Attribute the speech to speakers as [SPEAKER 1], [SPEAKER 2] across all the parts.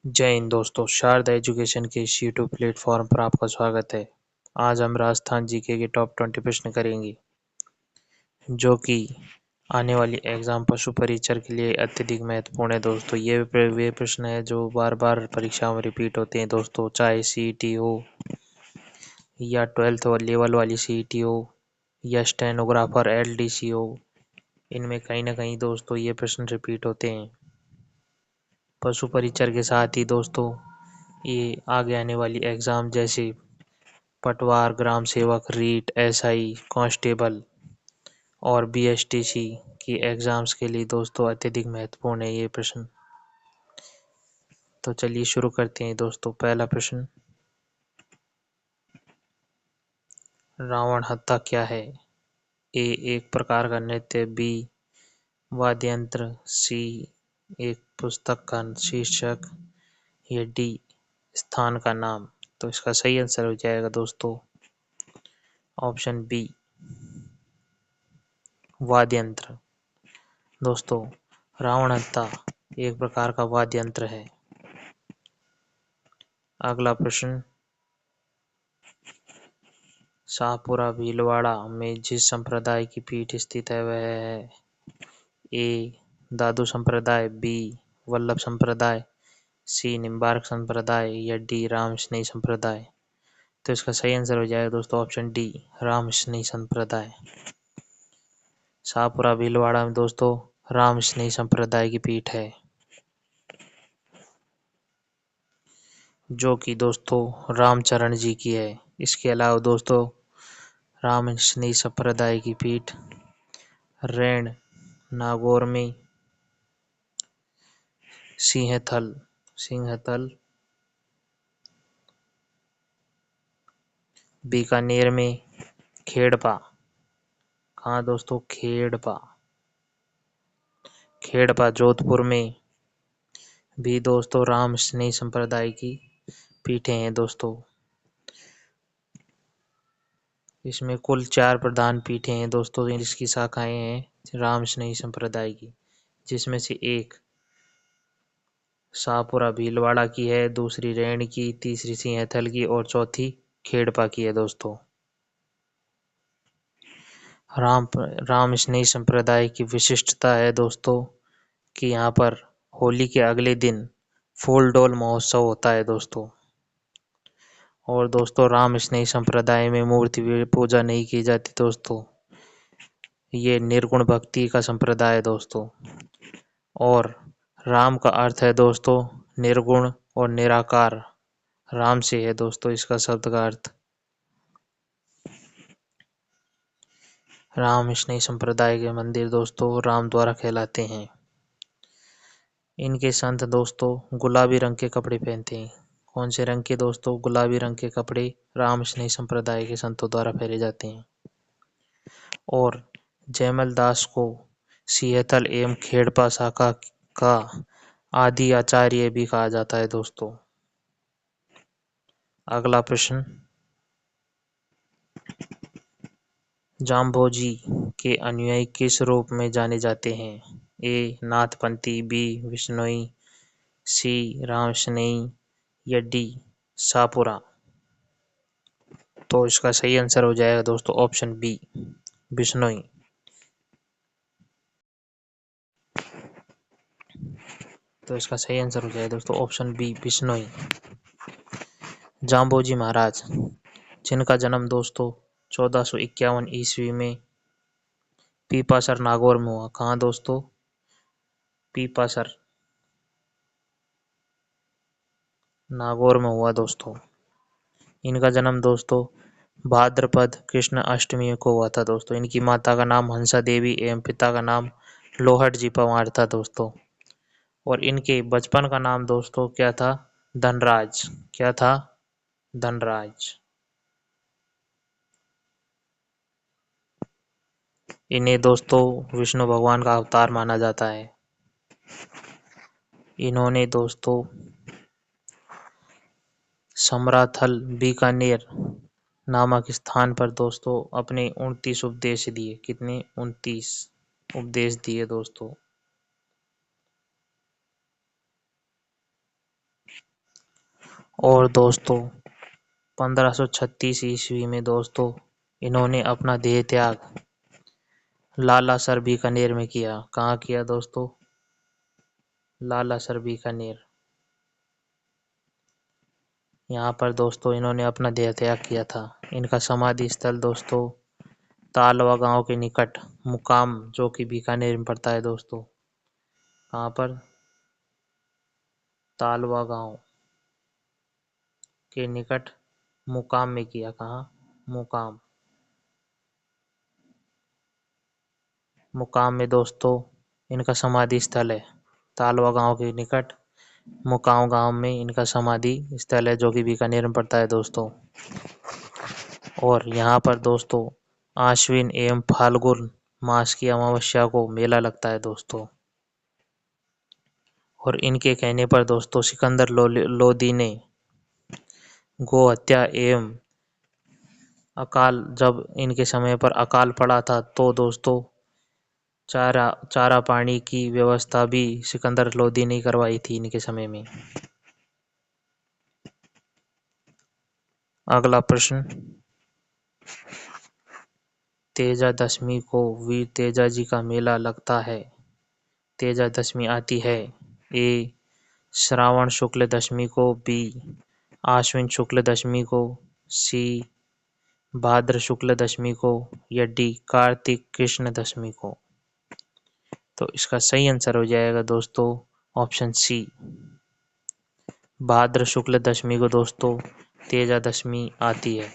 [SPEAKER 1] जय हिंद दोस्तों, शारदा एजुकेशन के इस यूट्यूब प्लेटफॉर्म पर आपका स्वागत है। आज हम राजस्थान जीके के टॉप 20 प्रश्न करेंगे, जो कि आने वाली एग्जाम पशु परीक्षर के लिए अत्यधिक महत्वपूर्ण है। दोस्तों, ये वे प्रश्न है जो बार बार परीक्षाओं में रिपीट होते हैं। दोस्तों, चाहे सीईटी हो या 12th लेवल वाली सीईटी हो या स्टेनोग्राफर एलडीसी हो, इनमें कहीं ना कहीं दोस्तों ये प्रश्न रिपीट होते हैं। पशु परीक्षर के साथ ही दोस्तों ये आगे आने वाली एग्ज़ाम जैसे पटवार, ग्राम सेवक, रीट, एसआई, कांस्टेबल और बीएसटीसी की एग्ज़ाम्स के लिए दोस्तों अत्यधिक महत्वपूर्ण है ये प्रश्न। तो चलिए शुरू करते हैं दोस्तों। पहला प्रश्न, रावण हत्था क्या है? ए एक प्रकार का नृत्य, बी वाद्य यंत्र, सी एक पुस्तक का शीर्षक या डी स्थान का नाम। तो इसका सही आंसर हो जाएगा दोस्तों ऑप्शन बी वाद्य यंत्र। दोस्तों, रावण हत्था एक प्रकार का वाद्य यंत्र है। अगला प्रश्न, शाहपुरा भीलवाड़ा में जिस संप्रदाय की पीठ स्थित है वह है ए दादू संप्रदाय, बी वल्लभ संप्रदाय, सी निम्बार्क संप्रदाय या डी रामस्नेही संप्रदाय। तो इसका सही आंसर हो जाएगा दोस्तों ऑप्शन डी रामस्नेही संप्रदाय। शाहपुरा भीलवाड़ा में दोस्तों रामस्नेही संप्रदाय की पीठ है, जो कि दोस्तों रामचरण जी की है। इसके अलावा दोस्तों रामस्नेही संप्रदाय की पीठ रैण नागौर में, सिंहथल बीकानेर में, खेड़पा, कहाँ दोस्तों खेड़पा जोधपुर में भी दोस्तों रामस्नेही संप्रदाय की पीठें हैं दोस्तों। इसमें कुल 4 प्रधान पीठें हैं दोस्तों, इसकी शाखाएं हैं रामस्नेही संप्रदाय की, जिसमें से एक शाहपुरा भीलवाड़ा की है, दूसरी रैण की, तीसरी सिंहथल की और चौथी खेड़पा की है दोस्तों। रामस्नेही संप्रदाय की विशिष्टता है दोस्तों कि यहाँ पर होली के अगले दिन फूल डोल महोत्सव होता है दोस्तों। और दोस्तों रामस्नेही संप्रदाय में मूर्ति पूजा नहीं की जाती दोस्तों, ये निर्गुण भक्ति का संप्रदाय है दोस्तों। और राम का अर्थ है दोस्तों निर्गुण और निराकार, राम से है दोस्तों इसका शब्द का अर्थ। रामस्नेही संप्रदाय के मंदिर दोस्तों राम द्वारा कहलाते हैं। इनके संत दोस्तों गुलाबी रंग के कपड़े पहनते हैं। कौन से रंग के दोस्तों? गुलाबी रंग के कपड़े रामस्नेही संप्रदाय के संतों द्वारा पहने जाते हैं। और जयमल दास को सिंहथल एवं खेड़पा शाखा का आदि आचार्य भी कहा जाता है दोस्तों। अगला प्रश्न, जाम्भोजी के अनुयायी किस रूप में जाने जाते हैं? ए नाथपंथी, बी विश्नोई, सी रामस्नेही या डी शाहपुरा। तो इसका सही आंसर हो जाएगा दोस्तों ऑप्शन बी बिश्नोई। तो इसका सही आंसर हो जाएगा दोस्तों ऑप्शन बी बिश्नोई। जाम्भोजी महाराज, जिनका जन्म दोस्तों 1451 ईस्वी में पीपासर नागौर में हुआ। कहाँ दोस्तों? पीपासर नागौर में हुआ दोस्तों। इनका जन्म दोस्तों भाद्रपद कृष्ण अष्टमी को हुआ था दोस्तों। इनकी माता का नाम हंसा देवी एवं पिता का नाम लोहट जी पवार था दोस्तों। और इनके बचपन का नाम दोस्तों क्या था? धनराज। क्या था? धनराज। इन्हें दोस्तों विष्णु भगवान का अवतार माना जाता है। इन्होंने दोस्तों समराथल बीकानेर नामक स्थान पर दोस्तों अपने 29 उपदेश दिए। कितने? 29 उपदेश दिए दोस्तों। और दोस्तों 1536 ईस्वी में दोस्तों इन्होंने अपना देह त्याग लालासर बीकानेर में किया। कहाँ किया दोस्तों? लालासर बीकानेर। यहाँ पर दोस्तों इन्होंने अपना देह त्याग किया था। इनका समाधि स्थल दोस्तों तालवा गांव के निकट मुकाम, जो कि बीकानेर में पड़ता है दोस्तों। कहाँ पर? तालवा गांव के निकट मुकाम में किया। कहाँ? मुकाम। मुकाम में दोस्तों इनका समाधि स्थल है। तालवा गांव के निकट मुकाम गांव में इनका समाधि स्थल है, जो कि बीकानेर में पड़ता है दोस्तों। और यहाँ पर दोस्तों आश्विन एवं फाल्गुन मास की अमावस्या को मेला लगता है दोस्तों। और इनके कहने पर दोस्तों सिकंदर लोदी ने गो हत्या एवं अकाल, जब इनके समय पर अकाल पड़ा था तो दोस्तों चारा पानी की व्यवस्था भी सिकंदर लोदी ने करवाई थी इनके समय में। अगला प्रश्न, तेजा दशमी को वीर तेजा जी का मेला लगता है। तेजा दशमी आती है ए श्रावण शुक्ल दशमी को, बी आश्विन शुक्ल दशमी को, सी भाद्र शुक्ल दशमी को, या डी कार्तिक कृष्ण दशमी को। तो इसका सही आंसर हो जाएगा दोस्तों ऑप्शन सी, भाद्र शुक्ल दशमी को दोस्तों तेजा दशमी आती है।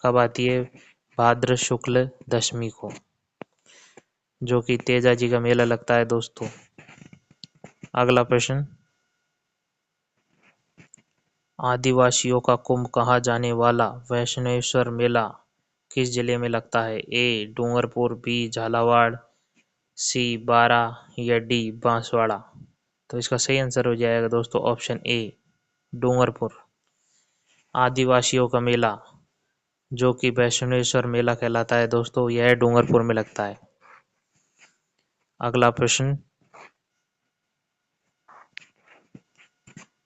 [SPEAKER 1] कब आती है? भाद्र शुक्ल दशमी को, जो कि तेजा जी का मेला लगता है दोस्तों। अगला प्रश्न, आदिवासियों का कुंभ कहा जाने वाला वैष्णवेश्वर मेला किस जिले में लगता है? ए डूंगरपुर, बी झालावाड़, सी बारा, या डी बांसवाड़ा। तो इसका सही आंसर हो जाएगा दोस्तों ऑप्शन ए डूंगरपुर। आदिवासियों का मेला जो कि वैष्णवेश्वर मेला कहलाता है दोस्तों, यह डूंगरपुर में लगता है। अगला प्रश्न,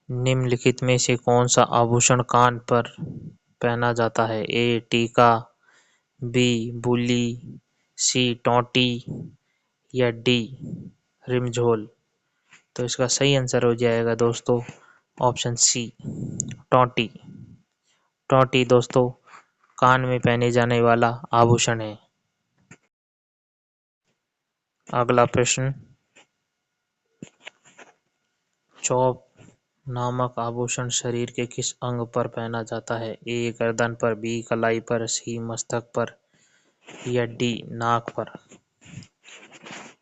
[SPEAKER 1] निम्नलिखित में से कौन सा आभूषण कान पर पहना जाता है? ए टीका, बी बुली, सी टोंटी, या डी रिमझोल। तो इसका सही आंसर हो जाएगा दोस्तों ऑप्शन सी टोंटी। टोंटी दोस्तों कान में पहने जाने वाला आभूषण है। अगला प्रश्न, चौप नामक आभूषण शरीर के किस अंग पर पहना जाता है? ए गर्दन पर, बी कलाई पर, सी मस्तक पर, या डी नाक पर।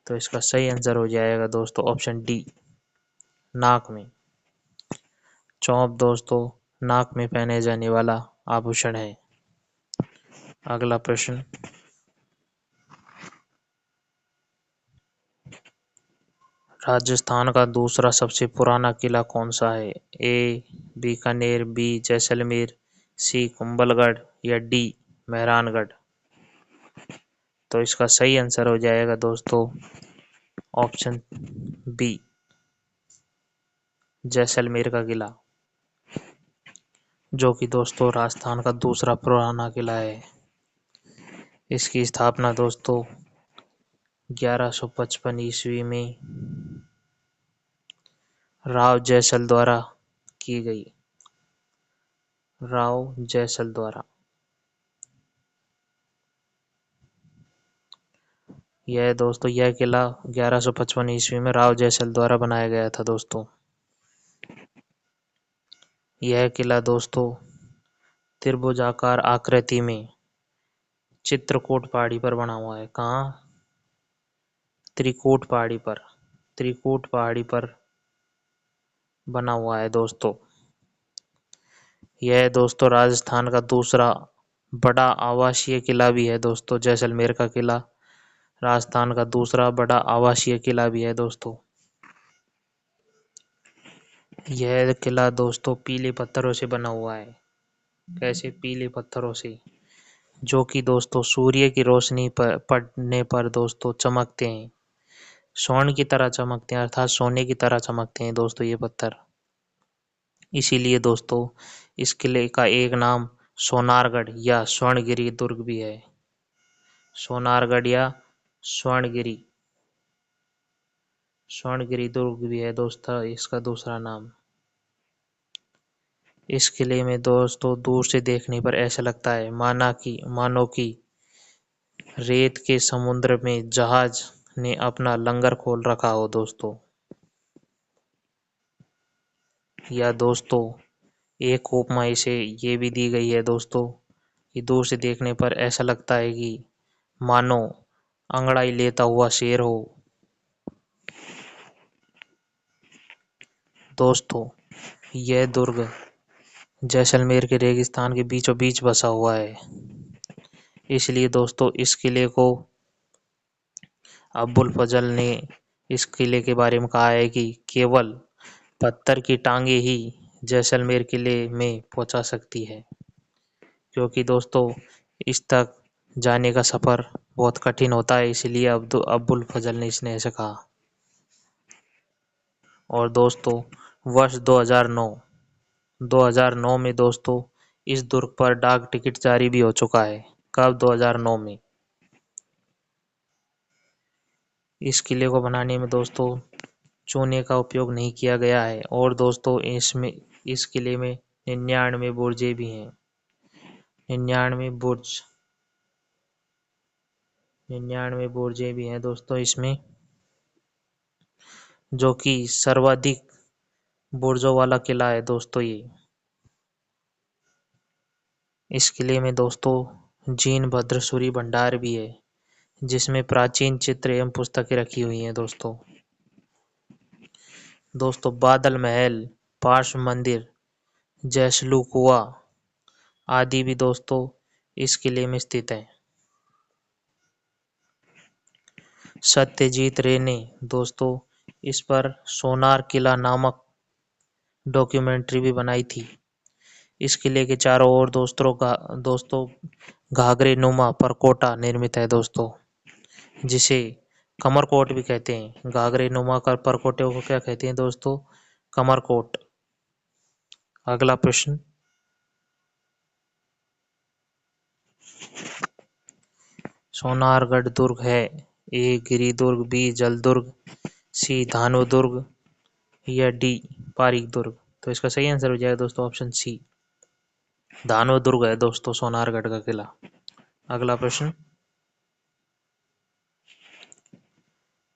[SPEAKER 1] तो इसका सही आंसर हो जाएगा दोस्तों ऑप्शन डी नाक में। चौप दोस्तों नाक में पहने जाने वाला आभूषण है। अगला प्रश्न, राजस्थान का दूसरा सबसे पुराना किला कौन सा है? ए बीकानेर, बी जैसलमेर, सी कुंभलगढ़, या डी मेहरानगढ़। तो इसका सही आंसर हो जाएगा दोस्तों ऑप्शन बी जैसलमेर का किला, जो कि दोस्तों राजस्थान का दूसरा पुराना किला है। इसकी स्थापना दोस्तों 1155 ईस्वी में राव जैसल द्वारा की गई। राव जैसल द्वारा। यह दोस्तों यह किला 1155 ईस्वी में राव जैसल द्वारा बनाया गया था दोस्तों। यह किला दोस्तों त्रिभुजाकार आकृति में चित्रकूट पहाड़ी पर बना हुआ है। कहाँ? त्रिकूट पहाड़ी पर। त्रिकूट पहाड़ी पर बना हुआ है दोस्तों। यह दोस्तों राजस्थान का दूसरा बड़ा आवासीय किला भी है दोस्तों। जैसलमेर का किला राजस्थान का दूसरा बड़ा आवासीय किला भी है दोस्तों। यह किला दोस्तों पीले पत्थरों से बना हुआ है। कैसे? पीले पत्थरों से, जो कि दोस्तों सूर्य की रोशनी पर पड़ने पर दोस्तों चमकते हैं, स्वर्ण की तरह चमकते हैं, अर्थात सोने की तरह चमकते हैं दोस्तों ये पत्थर। इसीलिए दोस्तों इस किले का एक नाम सोनारगढ़ या स्वर्णगिरी दुर्ग भी है। सोनारगढ़ या स्वर्णगिरी स्वर्णगिरी दुर्ग भी है दोस्तों इसका दूसरा नाम। इस किले में दोस्तों दूर से देखने पर ऐसा लगता है मानो कि रेत के समुद्र में जहाज ने अपना लंगर खोल रखा हो दोस्तों। या दोस्तों एक उपमा इसे ये भी दी गई है दोस्तों कि दूर से देखने पर ऐसा लगता है कि मानो अंगड़ाई लेता हुआ शेर हो। दोस्तों यह दुर्ग जैसलमेर के रेगिस्तान के बीचों बीच बसा हुआ है। इसलिए दोस्तों इस किले को अबुल फजल ने इस किले के बारे में कहा है कि केवल पत्थर की टांगे ही जैसलमेर किले में पहुंचा सकती है, क्योंकि दोस्तों इस तक जाने का सफर बहुत कठिन होता है, इसलिए अबुल फजल ने इसने ऐसा कहा। और दोस्तों वर्ष 2009 में दोस्तों इस दुर्ग पर डाक टिकट जारी भी हो चुका है। कब? 2009 में। इस किले को बनाने में दोस्तों चूने का उपयोग नहीं किया गया है। और दोस्तों इस किले में 99 बुर्जे भी हैं। 99 बुर्जे भी हैं दोस्तों इसमें, जो कि सर्वाधिक बुर्जों वाला किला है दोस्तों ये। इस किले में दोस्तों जीन भद्रसूरी भंडार भी है, जिसमें प्राचीन चित्र एवं पुस्तकें रखी हुई हैं दोस्तों। बादल महल, पार्श्व मंदिर, जैसलू कुआं आदि भी दोस्तों इस किले में स्थित है। सत्यजीत रे ने दोस्तों इस पर सोनार किला नामक डॉक्यूमेंट्री भी बनाई थी। इस किले के चारों ओर दोस्तों घाघरे नुमा परकोटा निर्मित है दोस्तों, जिसे कमरकोट भी कहते हैं। घाघरे नुमा कर परकोटे को क्या कहते हैं दोस्तों? कमरकोट। अगला प्रश्न, सोनारगढ़ दुर्ग है ए गिरी दुर्ग, बी जल दुर्ग, सी धानु दुर्ग या डी पारीक दुर्ग? तो इसका सही आंसर हो जाएगा दोस्तों ऑप्शन सी, धानु दुर्ग है दोस्तों सोनारगढ़ का किला। अगला प्रश्न,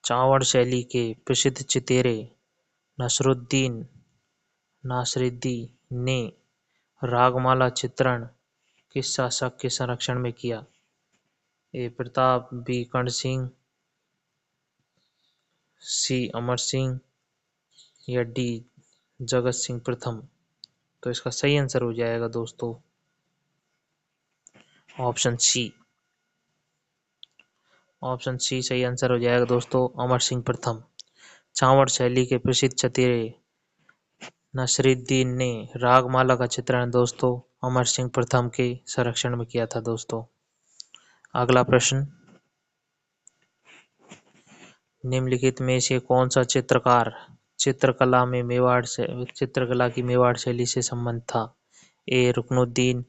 [SPEAKER 1] चावड़ शैली के प्रसिद्ध चितेरे नसरुद्दीन नासरिद्दी ने रागमाला चित्रण किस शासक के संरक्षण में किया? ए प्रताप, बी कर्ण सिंह, सी अमर सिंह या डी जगत सिंह प्रथम? तो इसका सही आंसर हो जाएगा दोस्तों ऑप्शन सी। ऑप्शन सी सही आंसर हो जाएगा दोस्तों, अमर सिंह प्रथम। चावड़ शैली के प्रसिद्ध चतीरे नसरुद्दीन ने रागमाला का चित्रण दोस्तों अमर सिंह प्रथम के संरक्षण में किया था दोस्तों। अगला प्रश्न, निम्नलिखित में से कौन सा चित्रकार चित्रकला की मेवाड़ शैली से संबंध था? ए रुकनुद्दीन,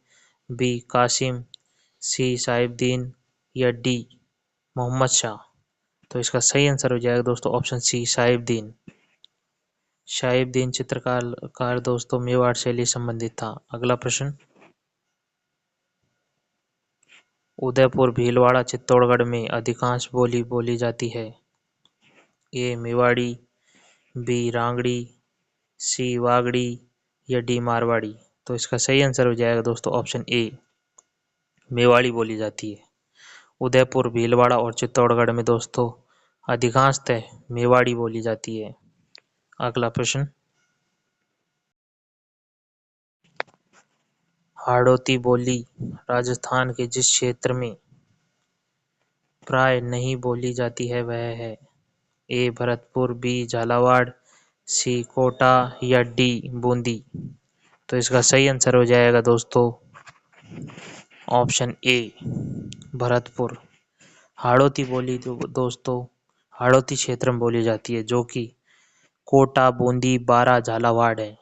[SPEAKER 1] बी कासिम, सी साहिबुद्दीन या डी मोहम्मद शाह? तो इसका सही आंसर हो जाएगा दोस्तों ऑप्शन सी, साहिबुद्दीन। साहिबुद्दीन चित्रकार दोस्तों मेवाड़ शैली संबंधित था। अगला प्रश्न, उदयपुर, भीलवाड़ा, चित्तौड़गढ़ में अधिकांश बोली बोली जाती है? ए मेवाड़ी, बी रांगड़ी, सी वागड़ी या डी मारवाड़ी? तो इसका सही आंसर हो जाएगा दोस्तों ऑप्शन ए, मेवाड़ी बोली जाती है। उदयपुर, भीलवाड़ा और चित्तौड़गढ़ में दोस्तों अधिकांशतः मेवाड़ी बोली जाती है। अगला प्रश्न, हाड़ौती बोली राजस्थान के जिस क्षेत्र में प्राय नहीं बोली जाती है वह है? ए भरतपुर, बी झालावाड़, सी कोटा या डी बूंदी? तो इसका सही आंसर हो जाएगा दोस्तों ऑप्शन ए, भरतपुर। हाड़ौती बोली दोस्तों हाड़ौती क्षेत्र में बोली जाती है, जो कि कोटा, बूंदी, बारा, झालावाड़ है।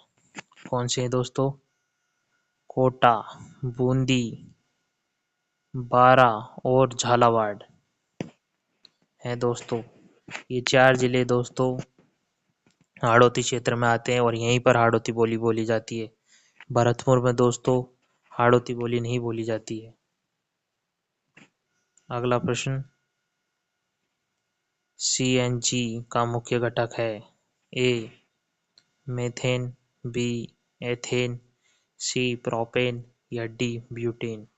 [SPEAKER 1] कौन से हैं दोस्तों? कोटा, बूंदी, बारा और झालावाड़ है दोस्तों। ये 4 जिले दोस्तों हाड़ौती क्षेत्र में आते हैं और यहीं पर हाड़ौती बोली बोली जाती है। भरतपुर में दोस्तों हाड़ौती बोली नहीं बोली जाती है। अगला प्रश्न, सीएनजी का मुख्य घटक है A methane, B ethane, C propane या डी ब्यूटेन।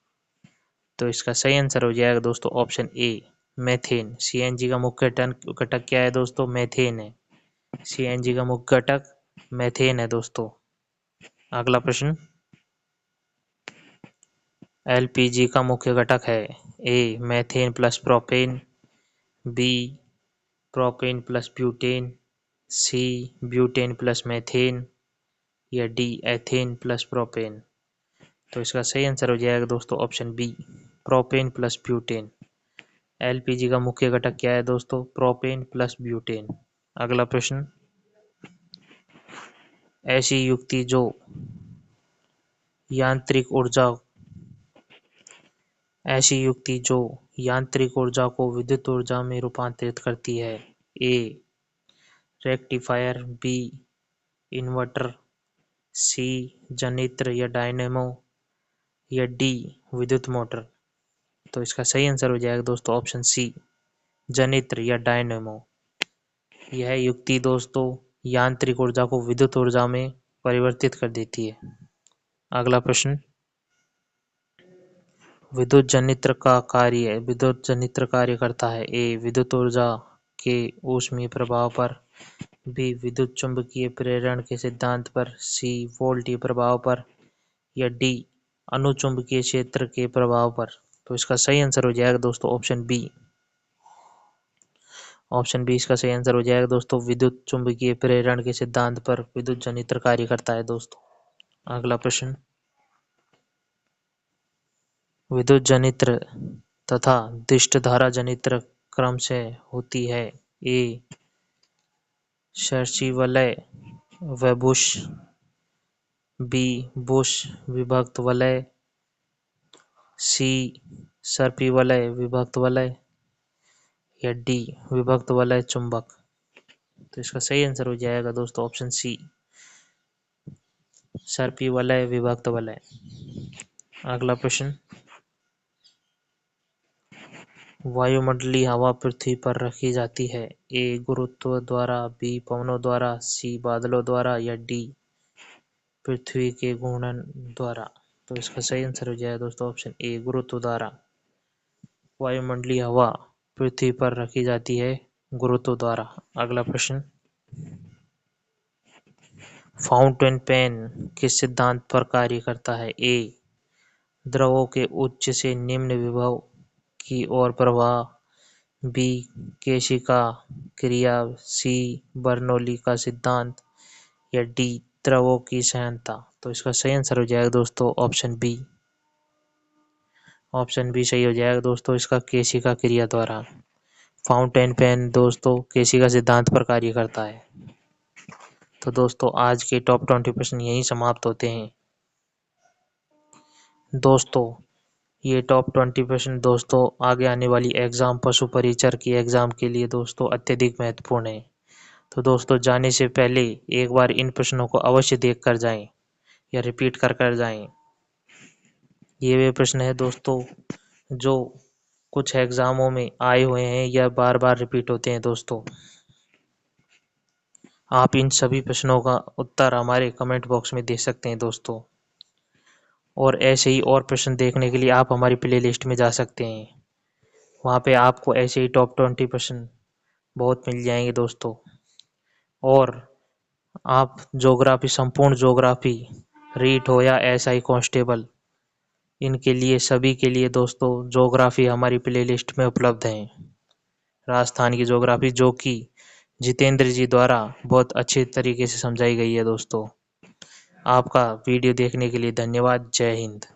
[SPEAKER 1] तो इसका सही आंसर हो जाएगा दोस्तों ऑप्शन ए मेथेन। सीएनजी का मुख्य घटक क्या है दोस्तों? मेथेन है। सीएनजी का मुख्य घटक मेथेन है दोस्तों। अगला प्रश्न, एलपीजी का मुख्य घटक है A methane plus propane, B propane plus butane, C butane plus methane या डी एथेन प्लस प्रोपेन। तो इसका सही आंसर हो जाएगा दोस्तों option B propane plus butane. LPG का मुख्य घटक क्या है दोस्तों? Propane plus butane. अगला प्रश्न, ऐसी युक्ति जो यांत्रिक ऊर्जा को विद्युत ऊर्जा में रूपांतरित करती है। ए रेक्टिफायर, बी इन्वर्टर, सी जनित्र या डायनेमो या डी विद्युत मोटर। तो इसका सही आंसर हो जाएगा दोस्तों ऑप्शन सी जनित्र या डायनेमो। यह युक्ति दोस्तों यांत्रिक ऊर्जा को विद्युत ऊर्जा में परिवर्तित कर देती है। अगला प्रश्न, विद्युत जनित्र कार्य करता है ए विद्युत ऊर्जा के ऊष्मीय प्रभाव पर, बी विद्युत चुंबकीय प्रेरण के सिद्धांत पर, सी वोल्टीय प्रभाव पर या डी अनुचुंबकीय क्षेत्र के प्रभाव पर। तो इसका सही आंसर हो जाएगा दोस्तों ऑप्शन बी। ऑप्शन बी इसका सही आंसर हो जाएगा दोस्तों विद्युत चुंबकीय प्रेरण के सिद्धांत पर विद्युत जनित्र कार्य करता है दोस्तों। अगला प्रश्न, विद्युत जनित्र तथा दिष्ट धारा जनित्र क्रम से होती है ए सर्पी-वलय व बुश, बी बुश विभक्त वलय, सी सर्पी-वलय विभक्त वलय या डी विभक्त वलय चुंबक। तो इसका सही आंसर हो जाएगा दोस्तों ऑप्शन सी सर्पी-वलय विभक्त वलय। अगला प्रश्न, वायुमंडलीय हवा पृथ्वी पर रखी जाती है ए गुरुत्व द्वारा, बी पवनों द्वारा, सी बादलों द्वारा या डी पृथ्वी के घूर्णन द्वारा। तो इसका सही आंसर हो जाएगा दोस्तों ऑप्शन ए गुरुत्व द्वारा। वायुमंडलीय हवा पृथ्वी पर रखी जाती है गुरुत्व द्वारा। अगला प्रश्न, फाउंटेन पेन किस सिद्धांत पर कार्य करता है ए द्रवों के उच्च से निम्न विभव की ओर प्रवाह, बी केशिका क्रिया, सी बर्नौली का सिद्धांत या डी द्रवों की सहायता। तो इसका सही आंसर हो जाएगा दोस्तों ऑप्शन बी। ऑप्शन बी सही हो जाएगा दोस्तों इसका केशिका क्रिया द्वारा। फाउंटेन पेन दोस्तों केशिका सिद्धांत पर कार्य करता है। तो दोस्तों आज के टॉप 20 प्रश्न यहीं समाप्त होते हैं। दोस्तों ये टॉप 20 प्रश्न दोस्तों आगे आने वाली एग्जाम पशु परिचर की एग्जाम के लिए दोस्तों अत्यधिक महत्वपूर्ण है। तो दोस्तों जाने से पहले एक बार इन प्रश्नों को अवश्य देख कर जाएं या रिपीट कर जाएं। ये वे प्रश्न है दोस्तों जो कुछ एग्जामों में आए हुए हैं या बार बार रिपीट होते हैं दोस्तों। आप इन सभी प्रश्नों का उत्तर हमारे कमेंट बॉक्स में दे सकते हैं दोस्तों। और ऐसे ही और प्रश्न देखने के लिए आप हमारी प्लेलिस्ट में जा सकते हैं। वहाँ पे आपको ऐसे ही टॉप 20 प्रश्न बहुत मिल जाएंगे दोस्तों। और आप ज्योग्राफी, संपूर्ण ज्योग्राफी, रीट हो या एसआई कांस्टेबल, इनके लिए सभी के लिए दोस्तों ज्योग्राफी हमारी प्लेलिस्ट में उपलब्ध है। राजस्थान की ज्योग्राफी जो कि जितेंद्र जी द्वारा बहुत अच्छे तरीके से समझाई गई है दोस्तों। आपका वीडियो देखने के लिए धन्यवाद। जय हिंद।